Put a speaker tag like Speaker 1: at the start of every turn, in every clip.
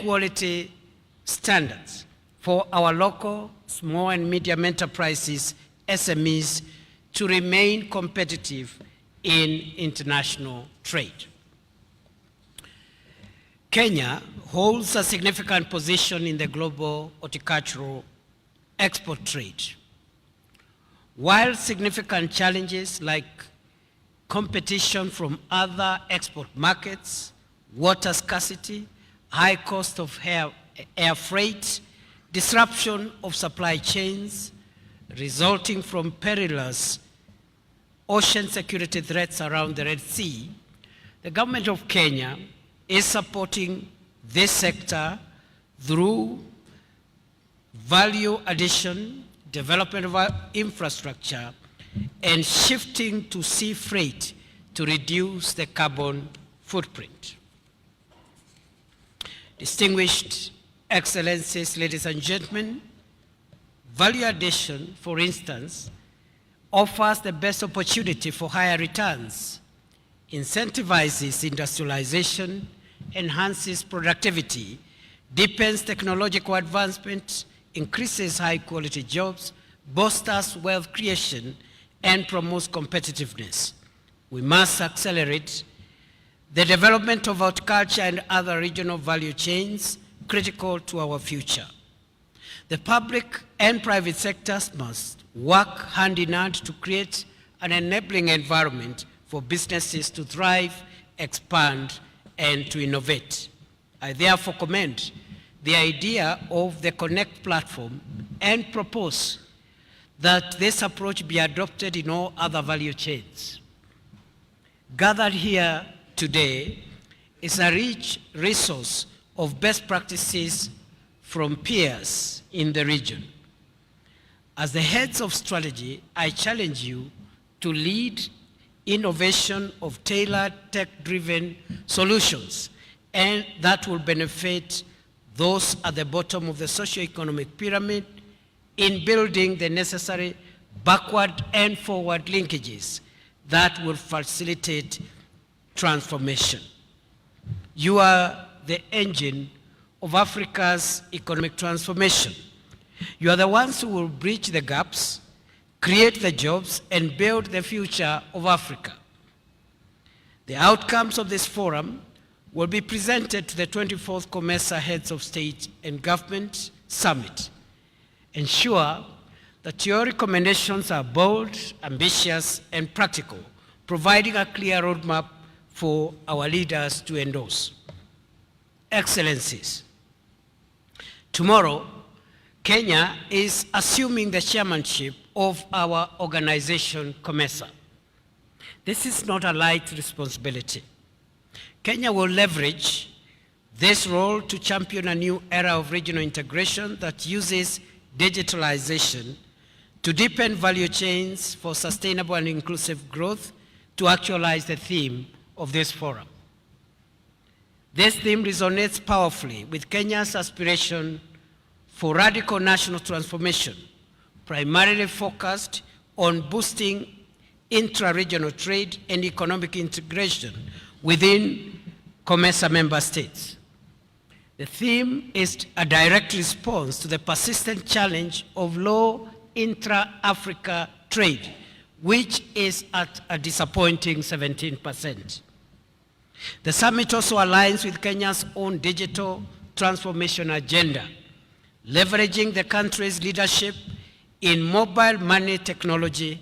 Speaker 1: quality standards for our local small and medium enterprises, SMEs, to remain competitive in international trade. Kenya holds a significant position in the global horticultural export trade. While significant challenges like competition from other export markets, water scarcity, high cost of air freight, disruption of supply chains resulting from perilous ocean security threats around the Red Sea, the government of Kenya is supporting this sector through value addition, development of infrastructure, and shifting to sea freight to reduce the carbon footprint. Distinguished Excellencies, ladies and gentlemen, value addition, for instance, offers the best opportunity for higher returns, incentivizes industrialization, enhances productivity, deepens technological advancement, increases high-quality jobs, bolsters wealth creation, and promotes competitiveness. We must accelerate the development of horticulture and other regional value chains critical to our future. The public and private sectors must work hand in hand to create an enabling environment for businesses to thrive, expand, and to innovate. I therefore commend the idea of the Connect platform and propose that this approach be adopted in all other value chains. Gathered here today is a rich resource of best practices from peers in the region. As the heads of strategy, I challenge you to lead innovation of tailored tech-driven solutions, and that will benefit those at the bottom of the socio-economic pyramid in building the necessary backward and forward linkages that will facilitate transformation. You are the engine of Africa's economic transformation. You are the ones who will bridge the gaps, create the jobs, and build the future of Africa. The outcomes of this forum will be presented to the 24th COMESA Heads of State and Government Summit. Ensure that your recommendations are bold, ambitious, and practical, providing a clear roadmap for our leaders to endorse. Excellencies, tomorrow, Kenya is assuming the chairmanship of our organization, COMESA. This is not a light responsibility. Kenya will leverage this role to champion a new era of regional integration that uses digitalization to deepen value chains for sustainable and inclusive growth to actualize the theme of this forum. This theme resonates powerfully with Kenya's aspiration for radical national transformation, primarily focused on boosting intra-regional trade and economic integration within COMESA member states. The theme is a direct response to the persistent challenge of low intra-Africa trade, which is at a disappointing 17%. The summit also aligns with Kenya's own digital transformation agenda, leveraging the country's leadership in mobile money technology,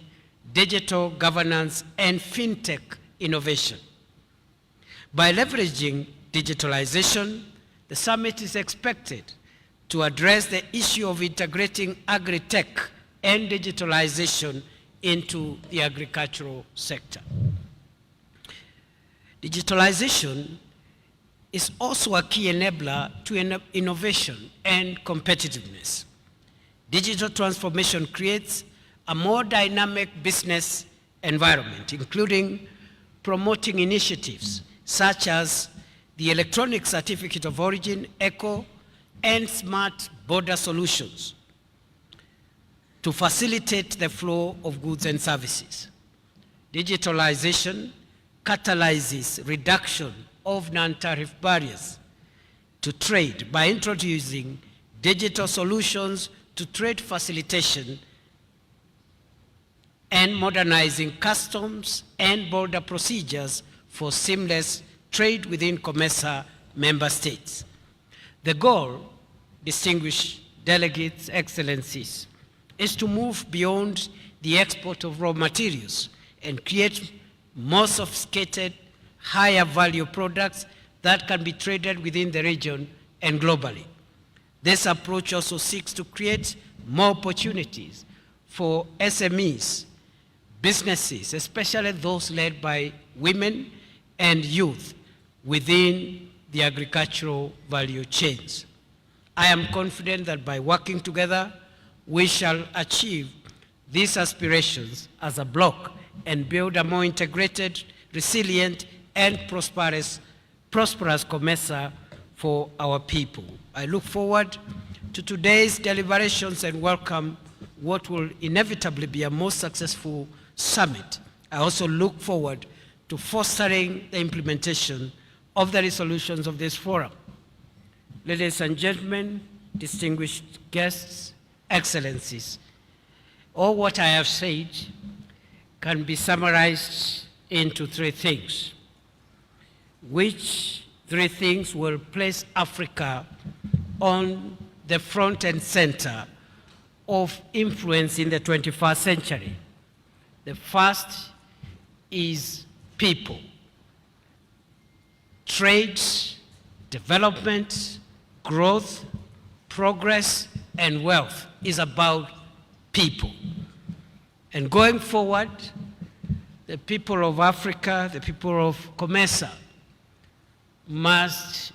Speaker 1: digital governance, and fintech innovation. By leveraging digitalization, the summit is expected to address the issue of integrating agri-tech and digitalization into the agricultural sector. Digitalization is also a key enabler to innovation and competitiveness. Digital transformation creates a more dynamic business environment, including promoting initiatives such as the Electronic Certificate of Origin, ECO, and smart border solutions to facilitate the flow of goods and services. Digitalization catalyzes reduction of non-tariff barriers to trade by introducing digital solutions to trade facilitation and modernizing customs and border procedures for seamless trade within COMESA member states. The goal, distinguished delegates, excellencies, is to move beyond the export of raw materials and create more sophisticated, higher value products that can be traded within the region and globally. This approach also seeks to create more opportunities for SMEs, businesses, especially those led by women and youth within the agricultural value chains. I am confident that by working together, we shall achieve these aspirations as a bloc and build a more integrated, resilient, and prosperous COMESA for our people. I look forward to today's deliberations and welcome what will inevitably be a most successful summit. I also look forward to fostering the implementation of the resolutions of this forum. Ladies and gentlemen, distinguished guests, excellencies, all what I have said can be summarized into three things. Which three things will place Africa on the front and center of influence in the 21st century? The first is people. Trade, development, growth, progress, and wealth is about people. And going forward, the people of Africa, the people of COMESA, must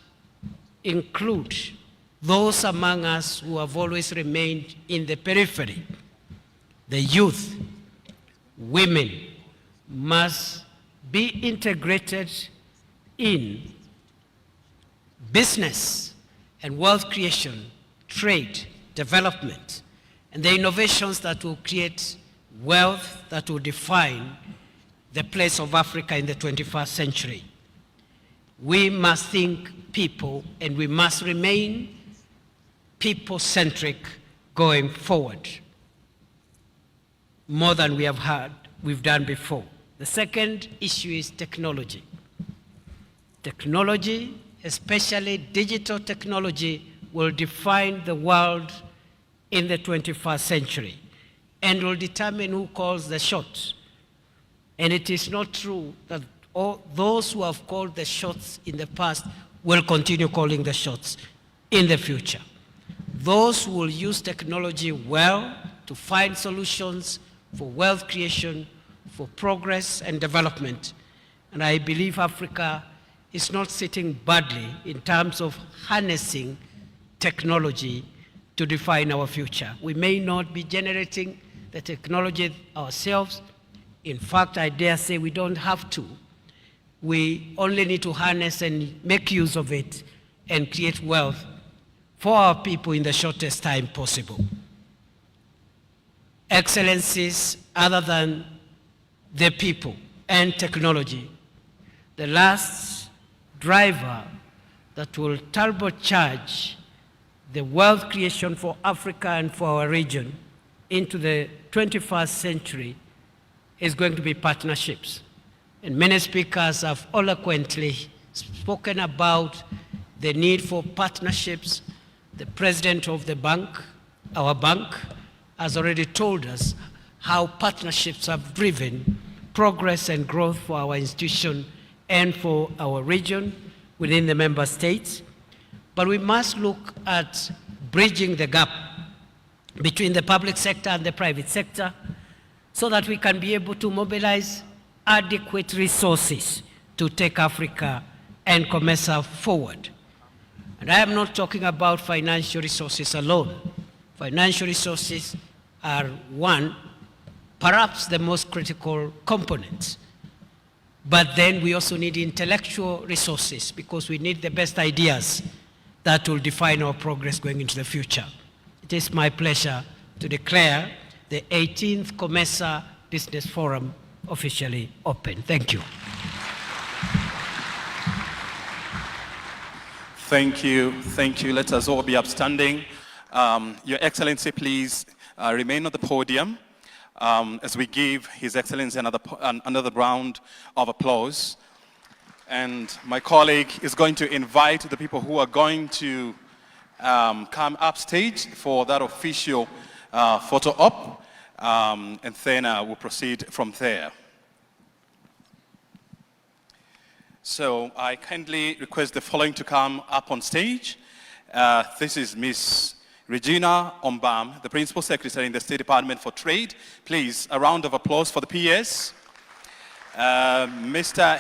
Speaker 1: include those among us who have always remained in the periphery. The youth, women must be integrated in business and wealth creation, trade, development, and the innovations that will create wealth that will define the place of Africa in the 21st century. We must think people, and we must remain people-centric going forward, more than we've done before. The second issue is technology. Technology, especially digital technology, will define the world in the 21st century and will determine who calls the shots. And it is not true that all those who have called the shots in the past will continue calling the shots in the future. Those who will use technology well to find solutions for wealth creation, for progress and development. And I believe Africa is not sitting badly in terms of harnessing technology to define our future. We may not be generating the technology ourselves. In fact, I dare say we don't have to. We only need to harness and make use of it and create wealth for our people in the shortest time possible. Excellencies, other than the people and technology, the last driver that will turbocharge the wealth creation for Africa and for our region into the 21st century is going to be partnerships. And many speakers have eloquently spoken about the need for partnerships. The president of the bank, our bank, has already told us how partnerships have driven progress and growth for our institution and for our region within the member states. But we must look at bridging the gap between the public sector and the private sector so that we can be able to mobilize adequate resources to take Africa and COMESA forward. And I am not talking about financial resources alone. Financial resources are one, perhaps the most critical component. But then we also need intellectual resources because we need the best ideas that will define our progress going into the future. It is my pleasure to declare the 18th COMESA Business Forum officially open. Thank you.
Speaker 2: Thank you. Thank you. Let us all be upstanding. Your Excellency, please remain on the podium as we give His Excellency another round of applause. And my colleague is going to invite the people who are going to come upstage for that official photo op, and then we'll proceed from there. So I kindly request the following to come up on stage. This is Ms. Regina Ombam, the Principal Secretary in the State Department for Trade. Please, a round of applause for the PS. Mr.